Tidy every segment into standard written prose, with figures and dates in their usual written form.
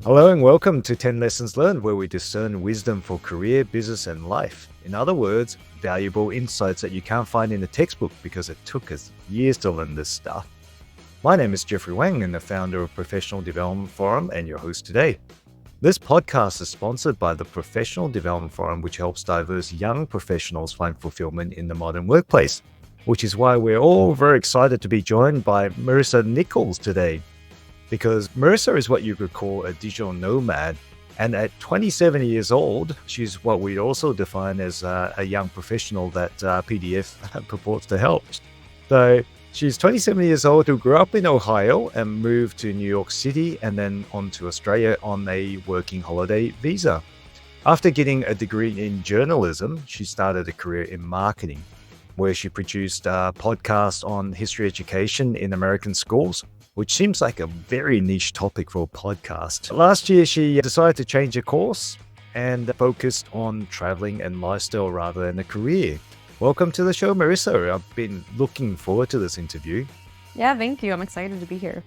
Hello and welcome to 10 Lessons Learned, where we discern wisdom for career, business, and life. In other words, valuable insights that you can't find in a textbook because it took us years to learn this stuff. My name is Jeffery Wang, and the founder of Professional Development Forum and your host today. This podcast is sponsored by the Professional Development Forum, which helps diverse young professionals find fulfillment in the modern workplace, which is why we're all very excited to be joined by Marissa Nichol today. Because Marissa is what you could call a digital nomad. And at 27 years old, she's what we'd also define as a young professional that PDF purports to help. So she's 27 years old who grew up in Ohio and moved to New York City and then on to Australia on a working holiday visa. After getting a degree in journalism, she started a career in marketing, where she produced podcasts on history education in American schools, which seems like a very niche topic for a podcast. Last year, she decided to change her course and focused on traveling and lifestyle rather than a career. Welcome to the show, Marissa. I've been looking forward to this interview. Yeah, thank you. I'm excited to be here.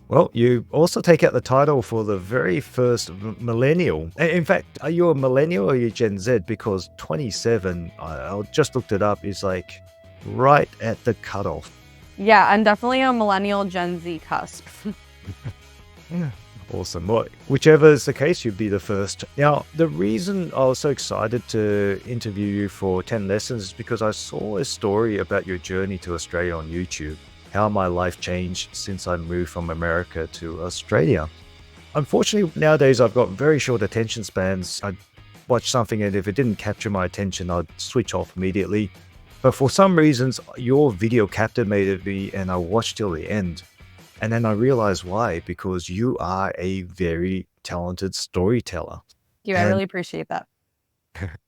Well, you also take out the title for the very first millennial. In fact, are you a millennial or are you Gen Z? Because 27, I just looked it up, is like right at the cutoff. Yeah, I'm definitely a millennial Gen Z cusp. Awesome. Well, whichever is the case, you'd be the first. Now, the reason I was so excited to interview you for 10 Lessons is because I saw a story about your journey to Australia on YouTube, how my life changed since I moved from America to Australia. Unfortunately, nowadays I've got very short attention spans. I'd watch something and if it didn't capture my attention, I'd switch off immediately. But for some reasons, your video captivated me and I watched till the end. And then I realized why, because you are a very talented storyteller. I really appreciate that.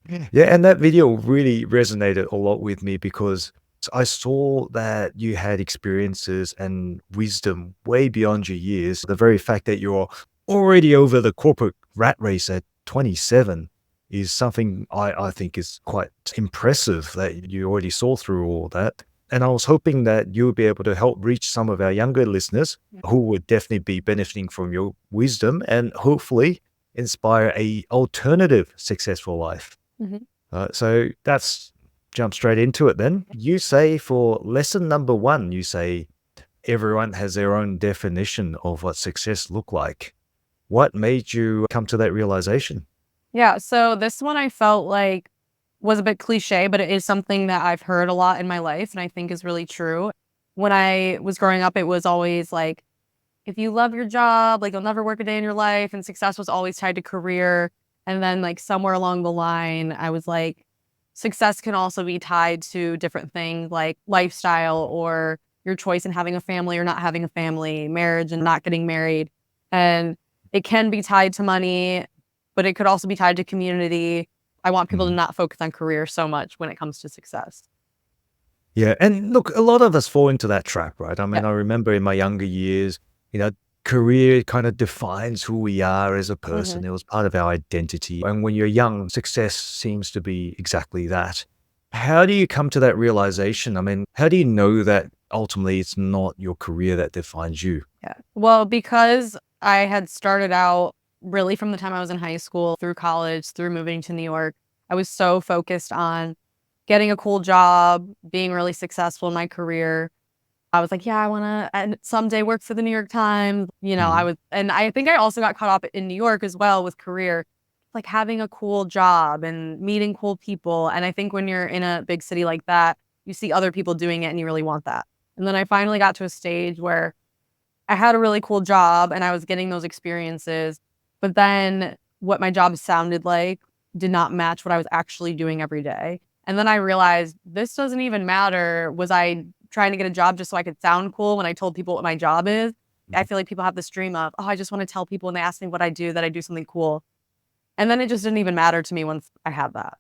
Yeah, and that video really resonated a lot with me because I saw that you had experiences and wisdom way beyond your years. The very fact that you're already over the corporate rat race at 27 is something I think is quite impressive that you already saw through all that. And I was hoping that you would be able to help reach some of our younger listeners who would definitely be benefiting from your wisdom and hopefully inspire a alternative successful life. So that's jump straight into it then. You say for lesson number 1, you say everyone has their own definition of what success look like. What made you come to that realization? Yeah, so this one I felt like was a bit cliche, but it is something that I've heard a lot in my life and I think is really true. When I was growing up, it was always like, if you love your job, like you'll never work a day in your life, and success was always tied to career. And then like somewhere along the line, I was like, success can also be tied to different things like lifestyle or your choice in having a family or not having a family, marriage and not getting married. And it can be tied to money, but it could also be tied to community. I want people to not focus on career so much when it comes to success. Yeah. And look, a lot of us fall into that trap, right? I mean, I remember in my younger years, career kind of defines who we are as a person. It was part of our identity. And when you're young, success seems to be exactly that. How do you come to that realization? I mean, how do you know that ultimately it's not your career that defines you? Yeah. Well, because I had started out really from the time I was in high school, through college, through moving to New York, I was so focused on getting a cool job, being really successful in my career. I was like, yeah, I want to someday work for the New York Times. And I think I also got caught up in New York as well with career, like having a cool job and meeting cool people. And I think when you're in a big city like that, you see other people doing it and you really want that. And then I finally got to a stage where I had a really cool job and I was getting those experiences. But then what my job sounded like did not match what I was actually doing every day. And then I realized this doesn't even matter. Was I trying to get a job just so I could sound cool when I told people what my job is? I feel like people have this dream of, I just want to tell people when they ask me what I do, that I do something cool. And then it just didn't even matter to me once I had that.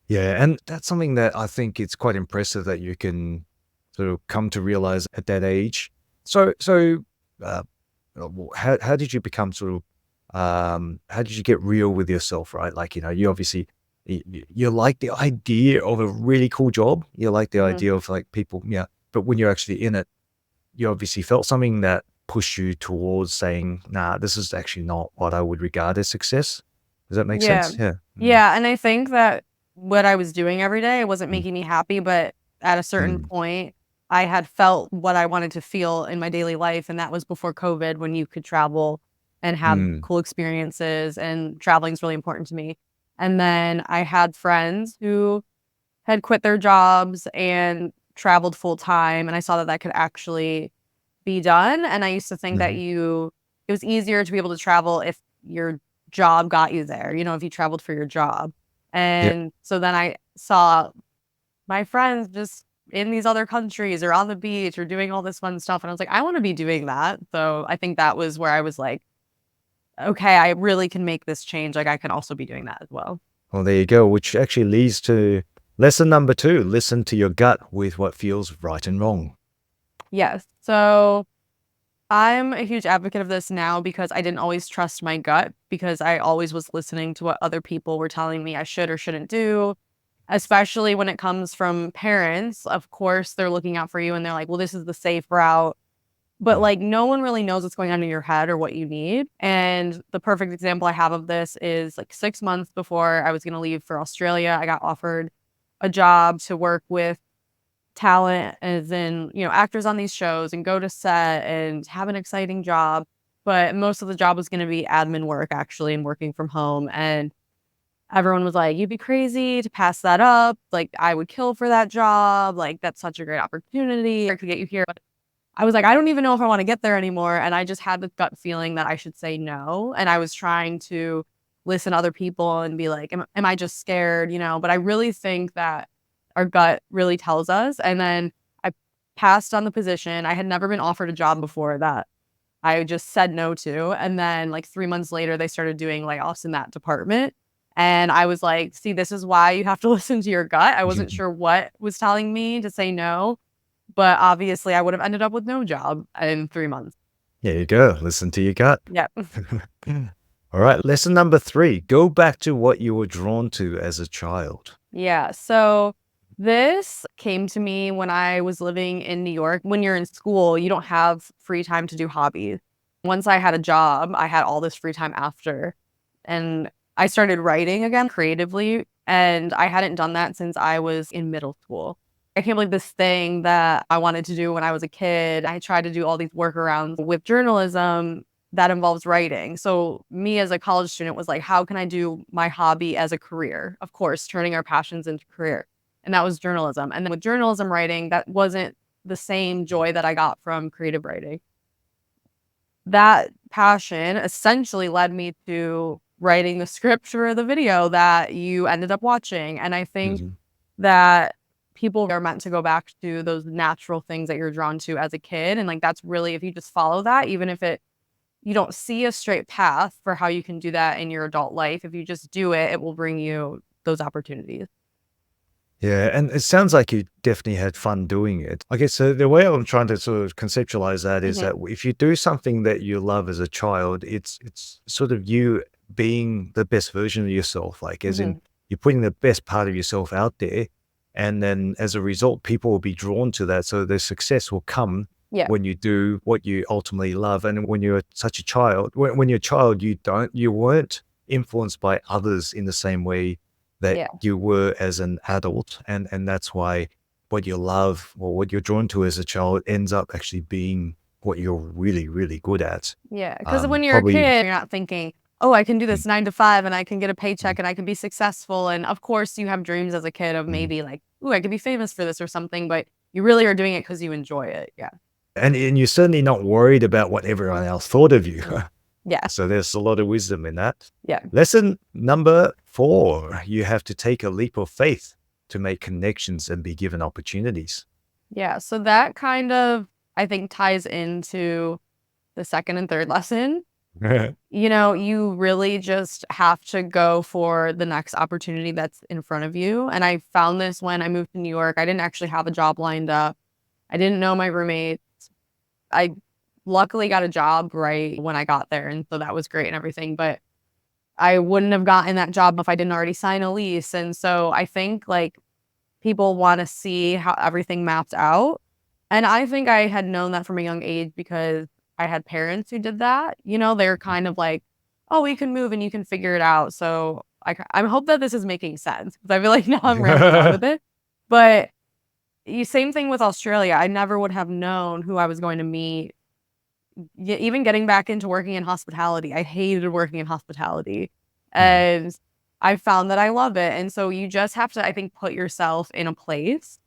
Yeah. And that's something that I think it's quite impressive that you can sort of come to realize at that age. So how did you become sort of, how did you get real with yourself, right? Like, you obviously, you like the idea of a really cool job. You like the idea of like people, but when you're actually in it, you obviously felt something that push you towards saying, nah, this is actually not what I would regard as success? Does that make Yeah. sense? Yeah. Yeah, and I think that what I was doing every day wasn't Mm, making me happy, but at a certain mm, point, I had felt what I wanted to feel in my daily life, and that was before COVID when you could travel and have mm, cool experiences, and traveling is really important to me. And then I had friends who had quit their jobs and traveled full time, and I saw that that could actually be done, and I used to think that mhm. it was easier to be able to travel if your job got you there, if you traveled for your job. Yeah. And so then I saw my friends just in these other countries or on the beach or doing all this fun stuff, and I was like, "I wanna be doing that." So I think that was where I was like, "Okay, I really can make this change, like, I can also be doing that as well." Well, there you go, which actually leads to lesson number 2, listen to your gut with what feels right and wrong. Yes. So I'm a huge advocate of this now because I didn't always trust my gut because I always was listening to what other people were telling me I should or shouldn't do, especially when it comes from parents. Of course, they're looking out for you and they're like, well, this is the safe route. But Mm, like, no one really knows what's going on in your head or what you need. And the perfect example I have of this is like 6 months before I was going to leave for Australia, I got offered a job to work with talent as in, actors on these shows and go to set and have an exciting job. But most of the job was gonna be admin work actually and working from home. And everyone was like, "You'd be crazy to pass that up. Like, I would kill for that job. Like, that's such a great opportunity. I could get you here." But I was like, "I don't even know if I wanna get there anymore." And I just had the gut feeling that I should say no. And I was trying to listen to other people and be like, "Am I just scared?" But I really think that our gut really tells us. And then I passed on the position. I had never been offered a job before that I just said no to. And then like 3 months later, they started doing layoffs in that department. And I was like, see, this is why you have to listen to your gut. I wasn't mhm. sure what was telling me to say no, but obviously I would have ended up with no job in 3 months. There you go. Listen to your gut. Yeah. All right. Lesson number 3, go back to what you were drawn to as a child. Yeah. So this came to me when I was living in New York. When you're in school, you don't have free time to do hobbies. Once I had a job, I had all this free time after. And I started writing again creatively. And I hadn't done that since I was in middle school. I can't believe this thing that I wanted to do when I was a kid. I tried to do all these workarounds with journalism that involves writing. So me as a college student was like, how can I do my hobby as a career? Of course, turning our passions into career. And that was journalism. And then with journalism writing, that wasn't the same joy that I got from creative writing. That passion essentially led me to writing the script for the video that you ended up watching. And I think Mhm. that people are meant to go back to those natural things that you're drawn to as a kid. And like, that's really, if you just follow that, even if you don't see a straight path for how you can do that in your adult life. If you just do it, it will bring you those opportunities. Yeah, and it sounds like you definitely had fun doing it. Okay, so the way I'm trying to sort of conceptualize that is Mhm, that if you do something that you love as a child, it's sort of you being the best version of yourself, like as in mhm. you're putting the best part of yourself out there, and then as a result, people will be drawn to that. So the success will come Yeah, when you do what you ultimately love. And when you're such a child, when you're a child, you weren't influenced by others in the same way that yeah, you were as an adult, and that's why what you love or what you're drawn to as a child ends up actually being what you're really, really good at. yeah. Because when you're a Probably kid, you're not thinking, "Oh, I can do mm, this 9 to 5 and I can get a mm, paycheck and I can be successful." And of course, you have dreams as a kid of mm. maybe like, "Ooh, I could be famous for this or something," but you really are doing it because you enjoy it. Yeah. And you're certainly not worried about what everyone else thought of you. Mm. Yeah, So there's a lot of wisdom in that. yeah. Lesson number 4, you have to take a leap of faith to make connections and be given opportunities. Yeah, so that kind of, I think, ties into the second and third lesson. You really just have to go for the next opportunity that's in front of you. And I found this when I moved to New York. I didn't actually have a job lined up. I didn't know my roommate. I luckily got a job right when I got there. And so that was great and everything. But I wouldn't have gotten that job if I didn't already sign a lease. And so I think like people want to see how everything maps out. And I think I had known that from a young age because I had parents who did that. They're kind of like, oh, we can move and you can figure it out. So I hope that this is making sense because I feel like now I'm rambling on with it. But same thing with Australia. I never would have known who I was going to meet. Even getting back into working in hospitality, I hated working in hospitality. Mhm. And I found that I love it. And so you just have to, I think, put yourself in a place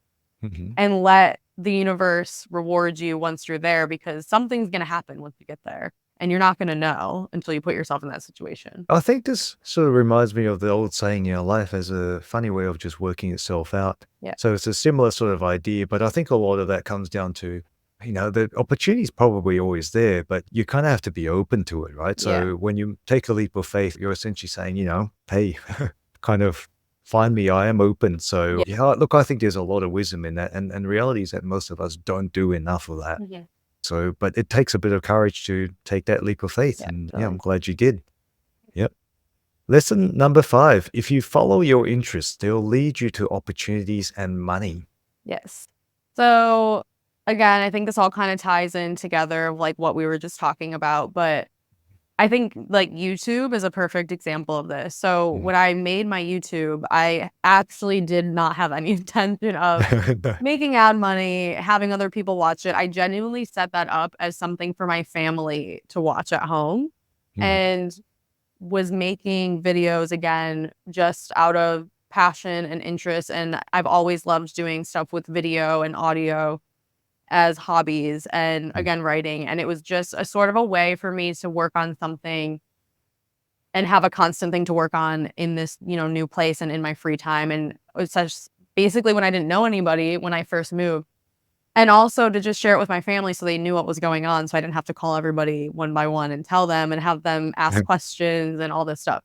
Mhm. and let the universe reward you once you're there because something's going to happen once you get there. And you're not going to know until you put yourself in that situation. I think this sort of reminds me of the old saying, life has a funny way of just working itself out. Yeah. So it's a similar sort of idea, but I think a lot of that comes down to, the opportunity is probably always there, but you kind of have to be open to it, right? Yeah. So when you take a leap of faith, you're essentially saying, hey, kind of find me, I am open. So Yeah. yeah, look, I think there's a lot of wisdom in that. And reality is that most of us don't do enough of that. Mhm. So, but it takes a bit of courage to take that leap of faith. Yeah. And yeah, I'm Totally. glad you did. Yep. Lesson number 5. If you follow your interests, they'll lead you to opportunities and money. Yes. So again, I think this all kind of ties in together of like what we were just talking about, but I think like YouTube is a perfect example of this. So Mhm. when I made my YouTube, I actually did not have any intention of making ad money, having other people watch it. I genuinely set that up as something for my family to watch at home Mhm. and was making videos again just out of passion and interest. And I've always loved doing stuff with video and audio as hobbies and Mhm. again writing. And it was just a sort of a way for me to work on something and have a constant thing to work on in this, new place and in my free time. And it was such basically when I didn't know anybody when I first moved. And also to just share it with my family so they knew what was going on. So I didn't have to call everybody one by one and tell them and have them ask questions and all this stuff.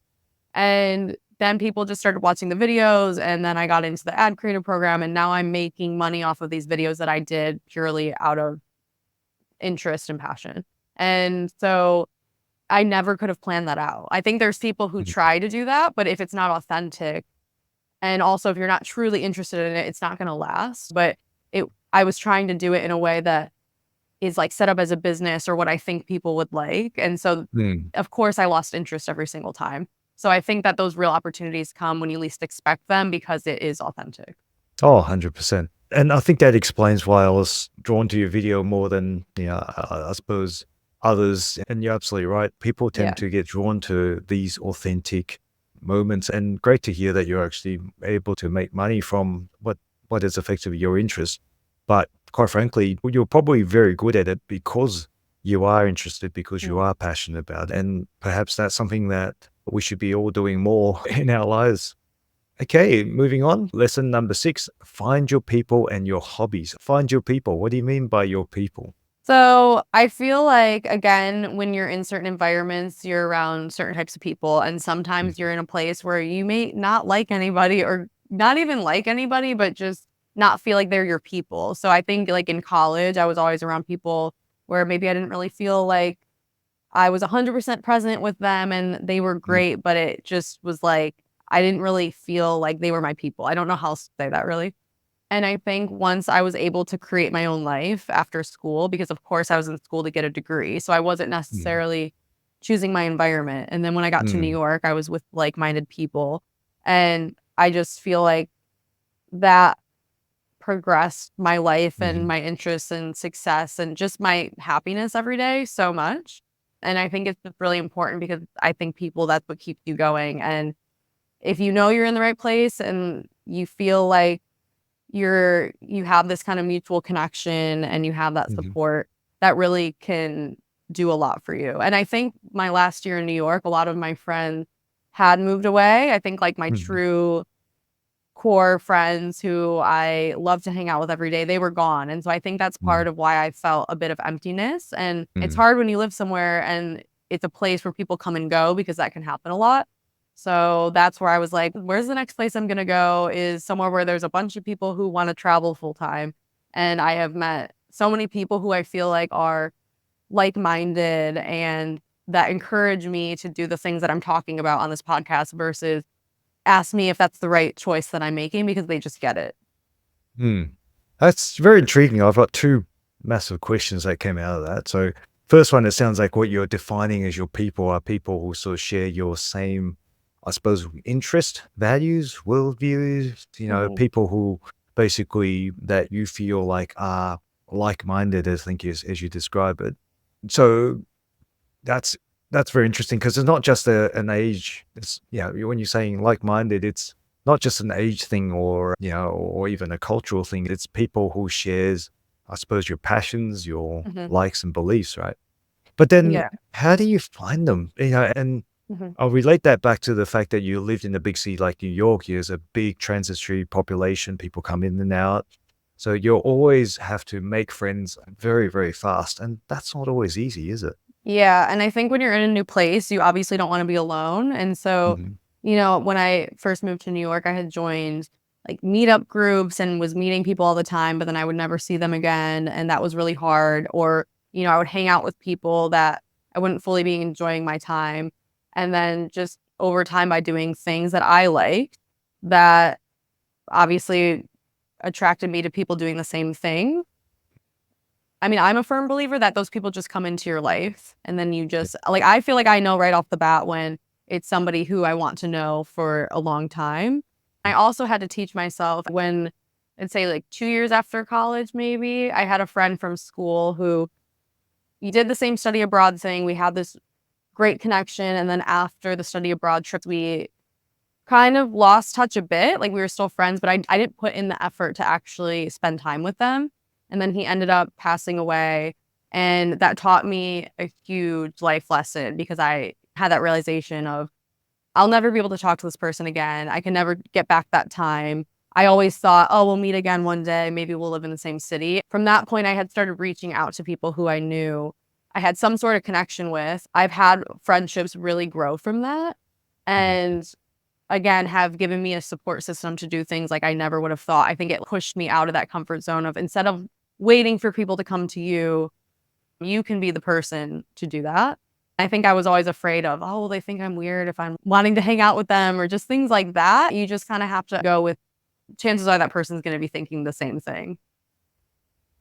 And then people just started watching the videos. And then I got into the ad creator program. And now I'm making money off of these videos that I did purely out of interest and passion. And so I never could have planned that out. I think there's people who Mhm. try to do that, but if it's not authentic, and also if you're not truly interested in it, it's not gonna last. But I was trying to do it in a way that is like set up as a business or what I think people would like. And so Mm. of course I lost interest every single time. So I think that those real opportunities come when you least expect them because it is authentic. Oh, 100%. And I think that explains why I was drawn to your video more than, I suppose others. And you're absolutely right. People Yeah. tend to get drawn to these authentic moments. And great to hear that you're actually able to make money from what is effectively your interest. But quite frankly, you're probably very good at it because you are interested, because you Mm. are passionate about it. And perhaps that's something that we should be all doing more in our lives. Okay, moving on. Lesson number 6, find your people and your hobbies. Find your people. What do you mean by your people? So I feel like, again, when you're in certain environments, you're around certain types of people. And Mm. sometimes you're in a place where you may not like anybody or not even like anybody, but just not feel like they're your people. So I think, like in college, I was always around people where maybe I didn't really feel like I was 100% present with them and they were Mhm. great, but it just was like, I didn't really feel like they were my people. I don't know how else to say that really. And I think once I was able to create my own life after school, because of course I was in school to get a degree, so I wasn't Mhm. necessarily choosing my environment. And then when I got to New Mm. York, I was with like-minded people. And I just feel like that progressed my life and Mhm. my interests and success and just my happiness every day so much. And I think it's just really important because I think people, that's what keeps you going. And if you know you're in the right place and you feel like you have this kind of mutual connection and you have that Mhm. support, that really can do a lot for you. And I think my last year in New York, a lot of my friends had moved away. I think like my Mhm. true core friends who I love to hang out with every day, they were gone. And so I think that's part Mhm. of why I felt a bit of emptiness. And it's Mhm. hard when you live somewhere and it's a place where people come and go because that can happen a lot. So that's where I was like, where's the next place I'm going to go is somewhere where there's a bunch of people who want to travel full time. And I have met so many people who I feel like are like-minded and that encourage me to do the things that I'm talking about on this podcast versus ask me if that's the right choice that I'm making because they just get it. Mm. That's very intriguing. I've got 2 massive questions that came out of that. So first one, it sounds like what you're defining as your people are people who sort of share your same, I suppose, interest, values, worldviews, Mhm. people who basically that you feel like are like-minded, I think as you describe it. So that's that's very interesting because it's not just an age. It's when you're saying like-minded, it's not just an age thing or or even a cultural thing. It's people who shares, I suppose, your passions, your Mhm. likes and beliefs, right? But then Yeah. how do you find them? And Mhm. I'll relate that back to the fact that you lived in a big city like New York. There's a big transitory population. People come in and out. So you'll always have to make friends very, very fast. And that's not always easy, is it? Yeah, and I think when you're in a new place, you obviously don't wanna be alone, and so, Mhm. when I first moved to New York, I had joined, like, meetup groups and was meeting people all the time, but then I would never see them again, and that was really hard, or, I would hang out with people that I wouldn't fully be enjoying my time, and then just over time by doing things that I liked, that obviously attracted me to people doing the same thing. I mean, I'm a firm believer that those people just come into your life and then you Yeah. just like, I feel like I know right off the bat when it's somebody who I want to know for a long time. I also had to teach myself when, let's say, like 2 years after college, maybe, I had a friend from school who we did the same study abroad thing. We had this great connection. And then after the study abroad trip, we kind of lost touch a bit. Like we were still friends, but I didn't put in the effort to actually spend time with them. And then he ended up passing away. And that taught me a huge life lesson because I had that realization of I'll never be able to talk to this person again. I can never get back that time. I always thought, oh, we'll meet again one day. Maybe we'll live in the same city. From that point, I had started reaching out to people who I knew I had some sort of connection with. I've had friendships really grow from that. Mhm. And again, have given me a support system to do things like I never would have thought. I think it pushed me out of that comfort zone of instead of waiting for people to come to you, you can be the person to do that. I think I was always afraid of, oh, will they think I'm weird if I'm wanting to hang out with them or just things like that. You just kind of have to go with chances are that person's going to be thinking the same thing.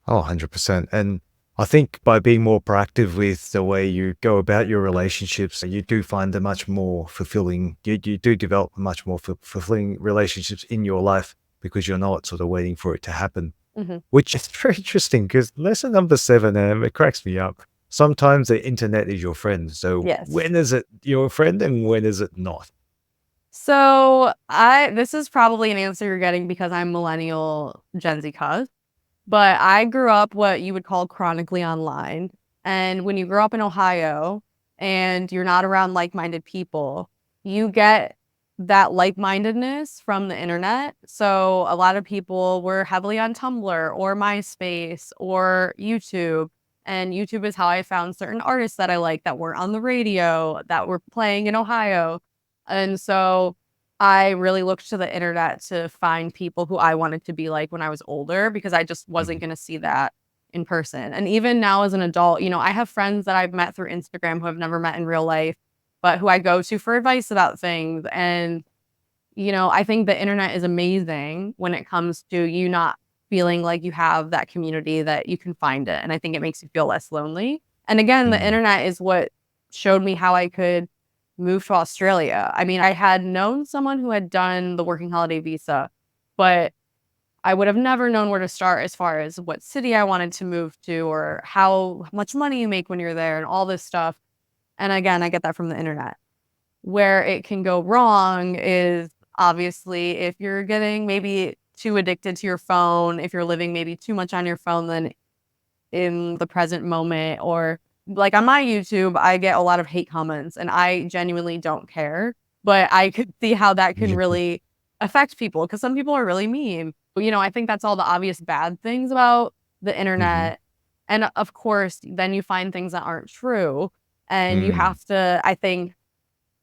Oh, 100%. And I think by being more proactive with the way you go about your relationships, you do find a much more fulfilling, you do develop much more fulfilling relationships in your life because you're not sort of waiting for it to happen, Hmm. which is very interesting because lesson number seven, it cracks me up. Sometimes the internet is your friend. So Yes. when is it your friend and when is it not? So this is probably an answer you're getting because I'm millennial Gen Z cuz. But I grew up what you would call chronically online. And when you grow up in Ohio and you're not around like-minded people, you get that like-mindedness from the internet. So a lot of people were heavily on Tumblr or MySpace or YouTube. And YouTube is how I found certain artists that I like that were on the radio that were playing in Ohio. And so I really looked to the internet to find people who I wanted to be like when I was older because I just wasn't Mhm. gonna see that in person. And even now as an adult, I have friends that I've met through Instagram who I've never met in real life, but who I go to for advice about things. And, I think the internet is amazing when it comes to you not feeling like you have that community that you can find it. And I think it makes you feel less lonely. And again, the Mm. internet is what showed me how I could move to Australia. I mean, I had known someone who had done the working holiday visa, but I would have never known where to start as far as what city I wanted to move to or how much money you make when you're there and all this stuff. And again, I get that from the internet. Where it can go wrong is obviously if you're getting maybe too addicted to your phone, if you're living maybe too much on your phone than in the present moment, or like on my YouTube, I get a lot of hate comments and I genuinely don't care, but I could see how that can Yeah. really affect people because some people are really mean. I think that's all the obvious bad things about the Mhm. internet. And of course, then you find things that aren't true. And you Mm. have to, I think,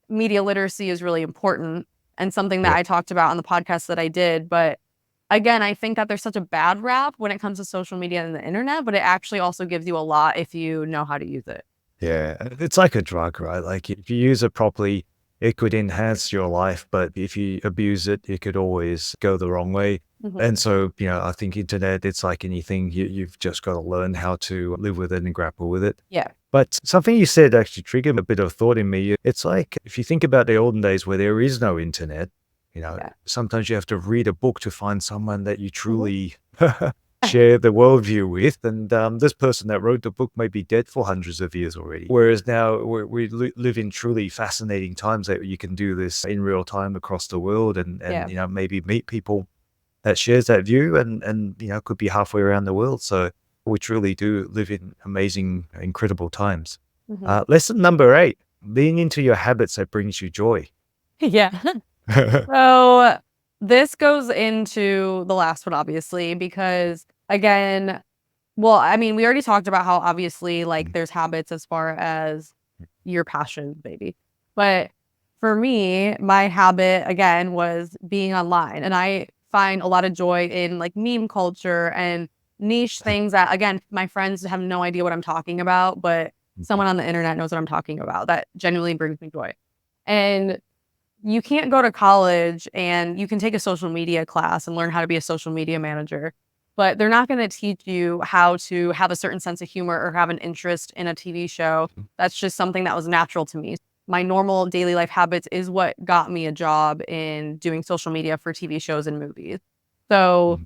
media literacy is really important and something that Yeah. I talked about on the podcast that I did. But again, I think that there's such a bad rap when it comes to social media and the internet, but it actually also gives you a lot if you know how to use it. Yeah, it's like a drug, right? Like if you use it properly, it could enhance your life, but if you abuse it, it could always go the wrong way. Mhm. And so, I think internet, it's like anything, you've just got to learn how to live with it and grapple with it. Yeah. But something you said actually triggered a bit of thought in me. It's like if you think about the olden days where there is no internet, Yeah. sometimes you have to read a book to find someone that you Mhm. truly share the worldview with. And this person that wrote the book may be dead for hundreds of years already. Whereas now we live in truly fascinating times that you can do this in real time across the world and Yeah. maybe meet people that shares that view and could be halfway around the world. So we truly do live in amazing, incredible times. Mhm. Lesson number 8, lean into your habits that brings you joy. Yeah. So this goes into the last one, obviously, because again, well, I mean, we already talked about how obviously like there's habits as far as your passion, maybe. But for me, my habit again was being online. And I find a lot of joy in like meme culture and niche things that again, my friends have no idea what I'm talking about, but someone on the internet knows what I'm talking about. That genuinely brings me joy. And you can't go to college and you can take a social media class and learn how to be a social media manager, but they're not going to teach you how to have a certain sense of humor or have an interest in a TV show. That's just something that was natural to me. My normal daily life habits is what got me a job in doing social media for TV shows and movies. So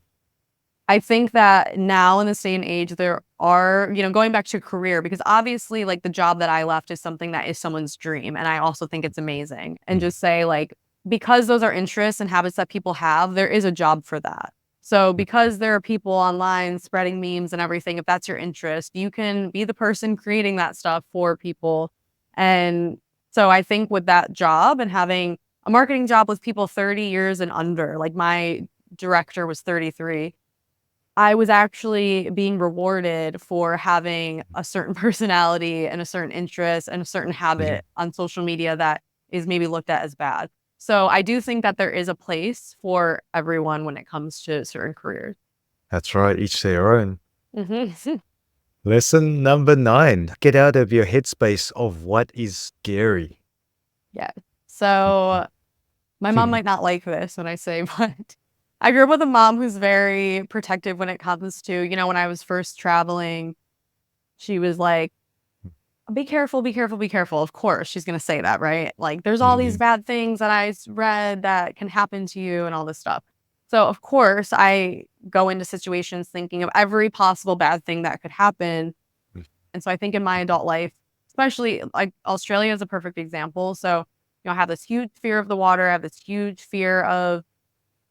I think that now in this day and age, there are, going back to career, because obviously, like the job that I left is something that is someone's dream. And I also think it's amazing. And just say, like, because those are interests and habits that people have, there is a job for that. So, because there are people online spreading memes and everything, if that's your interest, you can be the person creating that stuff for people. And so, I think with that job and having a marketing job with people 30 years and under, like my director was 33. I was actually being rewarded for having a certain personality and a certain interest and a certain habit on social media that is maybe looked at as bad. So I do think that there is a place for everyone when it comes to certain careers. That's right, each their own. Mhm. Lesson number 9, get out of your headspace of what is scary. Yeah. So my mom might not like this when I say, but I grew up with a mom who's very protective when it comes to, when I was first traveling, she was like, be careful, be careful, be careful. Of course, she's gonna say that, right? Like, there's all these bad things that read that can happen to you and all this stuff. So, of course, I go into situations thinking of every possible bad thing that could happen. And so I think in my adult life, especially like Australia is a perfect example. So, I have this huge fear of the water. I have this huge fear of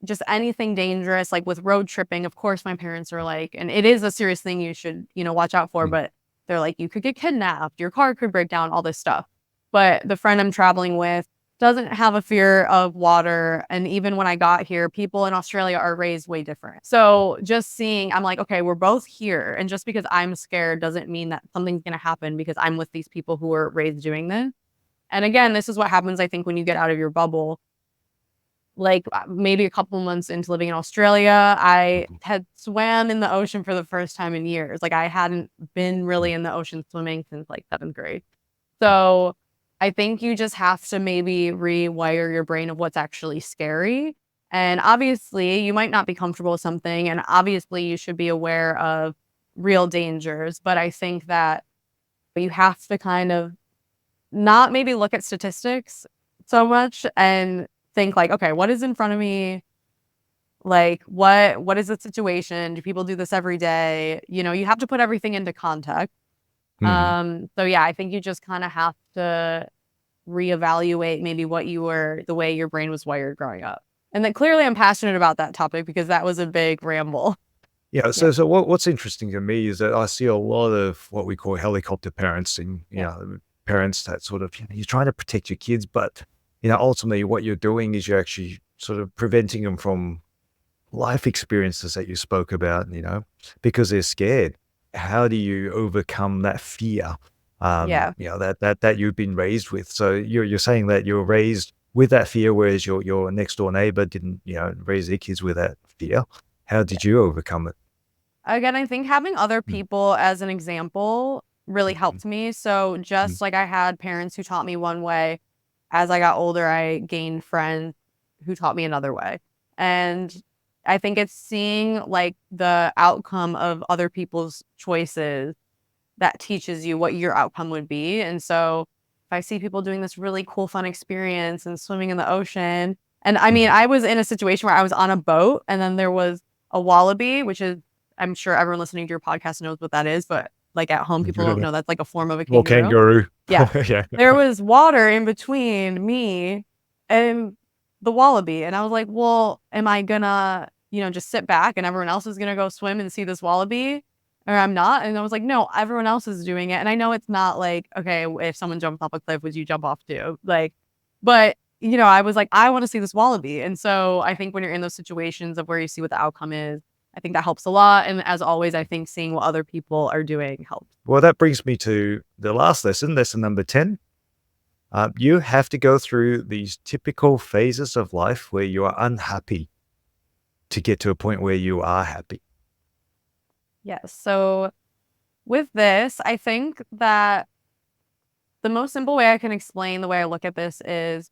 just anything dangerous, like with road tripping. Of course, my parents are like, and it is a serious thing you should, watch out for, but they're like, you could get kidnapped, your car could break down, all this stuff. But the friend I'm traveling with doesn't have a fear of water. And even when I got here, people in Australia are raised way different. So just seeing, I'm like, okay, we're both here. And just because I'm scared doesn't mean that something's going to happen because I'm with these people who are raised doing this. And again, this is what happens, I think, when you get out of your bubble. Like, maybe a couple months into living in Australia, I had swam in the ocean for the first time in years. Like, I hadn't been really in the ocean swimming since, like, 7th grade. So, I think you just have to maybe rewire your brain of what's actually scary. And obviously, you might not be comfortable with something, and obviously, you should be aware of real dangers. But I think that you have to kind of not maybe look at statistics so much and think like, "Okay, what is in front of me? Like, what is the situation? Do people do this every day?" You have to put everything into context. Mhm. So yeah, I think you just kinda have to reevaluate maybe the way your brain was wired growing up. And then clearly I'm passionate about that topic because that was a big ramble. Yeah, Yeah, so what's interesting to me is that I see a lot of what we call helicopter parents and, yeah, parents that sort of, you're trying to protect your kids, but, ultimately what you're doing is you're actually sort of preventing them from life experiences that you spoke about, because they're scared. How do you overcome that fear, yeah. that you've been raised with? So you're saying that you're raised with that fear, whereas your next door neighbor didn't, raise their kids with that fear. How did you overcome it? Again, I think having other Mm, people as an example really mhm, helped me. So mm, just like I had parents who taught me one way, as I got older, I gained friends who taught me another way. And I think it's seeing like the outcome of other people's choices that teaches you what your outcome would be. And so if I see people doing this really cool, fun experience and swimming in the ocean, and I mean, I was in a situation where I was on a boat and then there was a wallaby, which is, I'm sure everyone listening to your podcast knows what that is, but like at home, people don't know that's like a form of a Well, kangaroo. kangaroo. Yeah. Yeah. There was water in between me and the wallaby. And I was like, well, am I gonna, just sit back and everyone else is gonna go swim and see this wallaby? Or I'm not. And I was like, no, everyone else is doing it. And I know it's not like, okay, if someone jumped off a cliff, would you jump off too? Like, but I was like, I want to see this wallaby. And so I think when you're in those situations of where you see what the outcome is, I think that helps a lot. And as always, I think seeing what other people are doing helps. Well, that brings me to the last lesson number 10. You have to go through these typical phases of life where you are unhappy to get to a point where you are happy. Yes. So with this, I think that the most simple way I can explain the way I look at this is,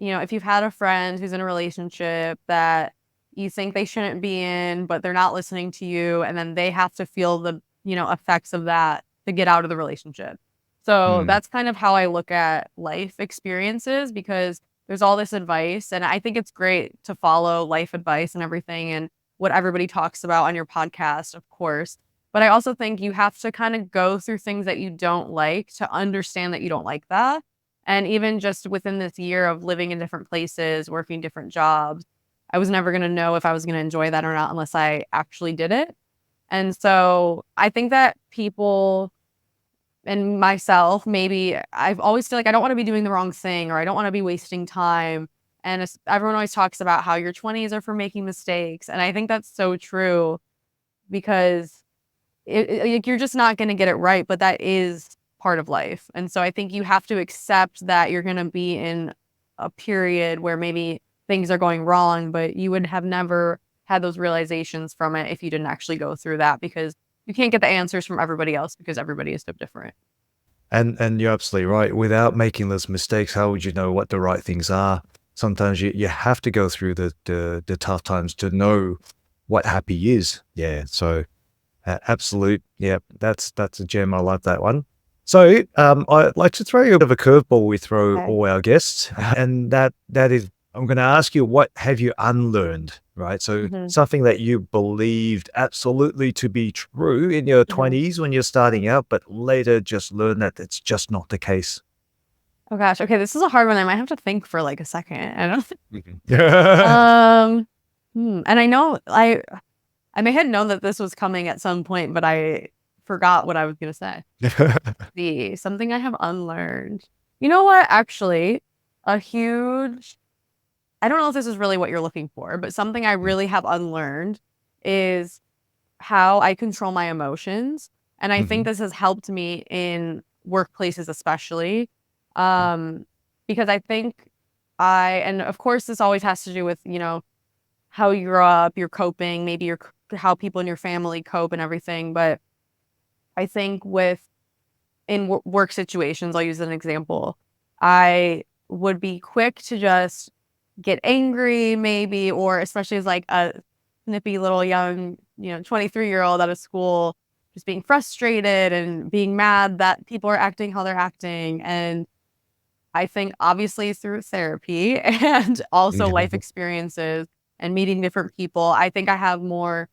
if you've had a friend who's in a relationship that you think they shouldn't be in, but they're not listening to you, and then they have to feel the, effects of that to get out of the relationship. So that's kind of how I look at life experiences, because there's all this advice, and I think it's great to follow life advice and everything and what everybody talks about on your podcast, of course. But I also think you have to kind of go through things that you don't like to understand that you don't like that. And even just within this year of living in different places, working different jobs, I was never going to know if I was going to enjoy that or not unless I actually did it. And so I think that people and myself, maybe I've always feel like I don't want to be doing the wrong thing, or I don't want to be wasting time. And everyone always talks about how your 20s are for making mistakes. And I think that's so true, because you're just not going to get it right, but that is part of life. And so I think you have to accept that you're going to be in a period where maybe things are going wrong, but you would have never had those realizations from it if you didn't actually go through that, because you can't get the answers from everybody else because everybody is so different. And you're absolutely right. Without making those mistakes, how would you know what the right things are? Sometimes you have to go through the tough times to know what happy is. Yeah. So absolute. Yeah. That's a gem. I love that one. So I'd like to throw you a bit of a curveball we throw all our guests. And that is, I'm going to ask you, what have you unlearned, right? So something that you believed absolutely to be true in your 20s when you're starting out, but later just learned that it's just not the case. Oh gosh. Okay. This is a hard one. I might have to think for like a second. I don't and I know I may have known that this was coming at some point, but I forgot what I was going to say. Something I have unlearned. You know what? Actually, I don't know if this is really what you're looking for, but something I really have unlearned is how I control my emotions. And I think this has helped me in workplaces, especially, because I think and of course, this always has to do with, how you grew up, you're coping, maybe how people in your family cope and everything. But I think in work situations, I'll use an example. I would be quick to just get angry, maybe, or especially as like a snippy little young, 23-year-old out of school, just being frustrated and being mad that people are acting how they're acting. And I think obviously through therapy and also life experiences and meeting different people, I think I have more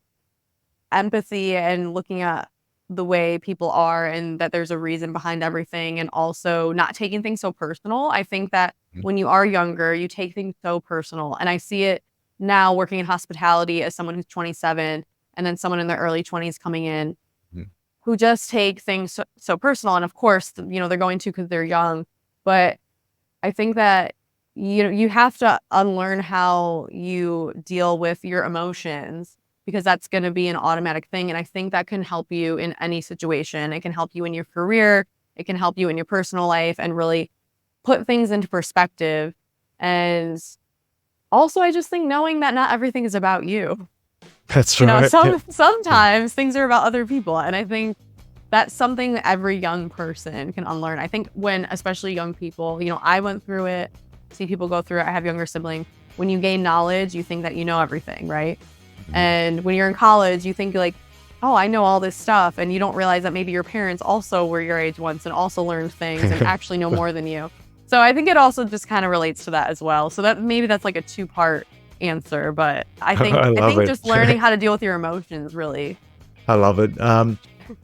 empathy and looking at the way people are and that there's a reason behind everything, and also not taking things so personal. I think that when you are younger, you take things so personal. And I see it now working in hospitality as someone who's 27 and then someone in their early 20s coming in who just take things so personal. And of course, they're going to because they're young. But I think that you have to unlearn how you deal with your emotions, because that's going to be an automatic thing. And I think that can help you in any situation. It can help you in your career. It can help you in your personal life and really put things into perspective. And also, I just think knowing that not everything is about you. That's right. Sometimes things are about other people. And I think that's something that every young person can unlearn. I think when, especially young people, I went through it, see people go through it. I have younger siblings. When you gain knowledge, you think that you know everything, right? And when you're in college, you think like, oh, I know all this stuff. And you don't realize that maybe your parents also were your age once and also learned things and actually know more than you. So I think it also just kind of relates to that as well. So that maybe that's like a 2-part answer, but I think just learning how to deal with your emotions really. I love it.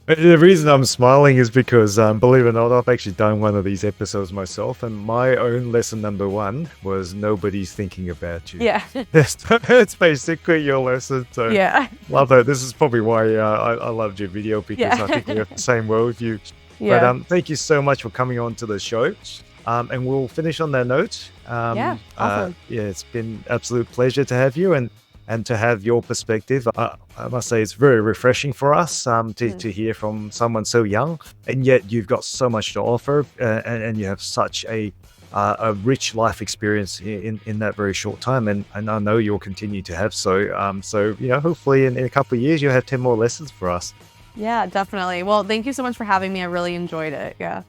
The reason I'm smiling is because, believe it or not, I've actually done one of these episodes myself, and my own lesson number 1 was nobody's thinking about you. Yeah. It's basically your lesson. So yeah. Love it. This is probably why I loved your video, because I think we have the same worldview. Yeah. But thank you so much for coming on to the show. And we'll finish on that note. Awesome. It's been an absolute pleasure to have you and to have your perspective. I must say it's very refreshing for us to hear from someone so young, and yet you've got so much to offer, and you have such a rich life experience in that very short time, and I know you'll continue to have so. So hopefully in a couple of years you'll have 10 more lessons for us. Yeah, definitely. Well, thank you so much for having me. I really enjoyed it. Yeah.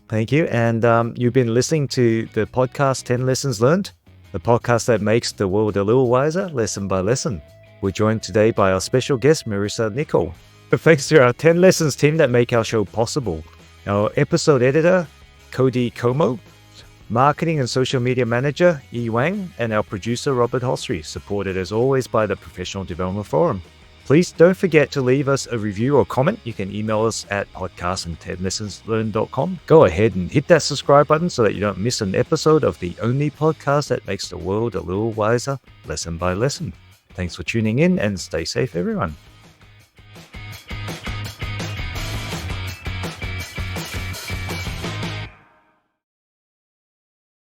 Thank you. And you've been listening to the podcast 10 Lessons Learned, the podcast that makes the world a little wiser, lesson by lesson. We're joined today by our special guest, Marissa Nichol. But thanks to our 10 Lessons team that make our show possible. Our episode editor, Cody Como, marketing and social media manager, E. Wang, and our producer, Robert Hosry, supported as always by the Professional Development Forum. Please don't forget to leave us a review or comment. You can email us at podcast@10lessonslearned.com. Go ahead and hit that subscribe button so that you don't miss an episode of the only podcast that makes the world a little wiser, lesson by lesson. Thanks for tuning in, and stay safe, everyone.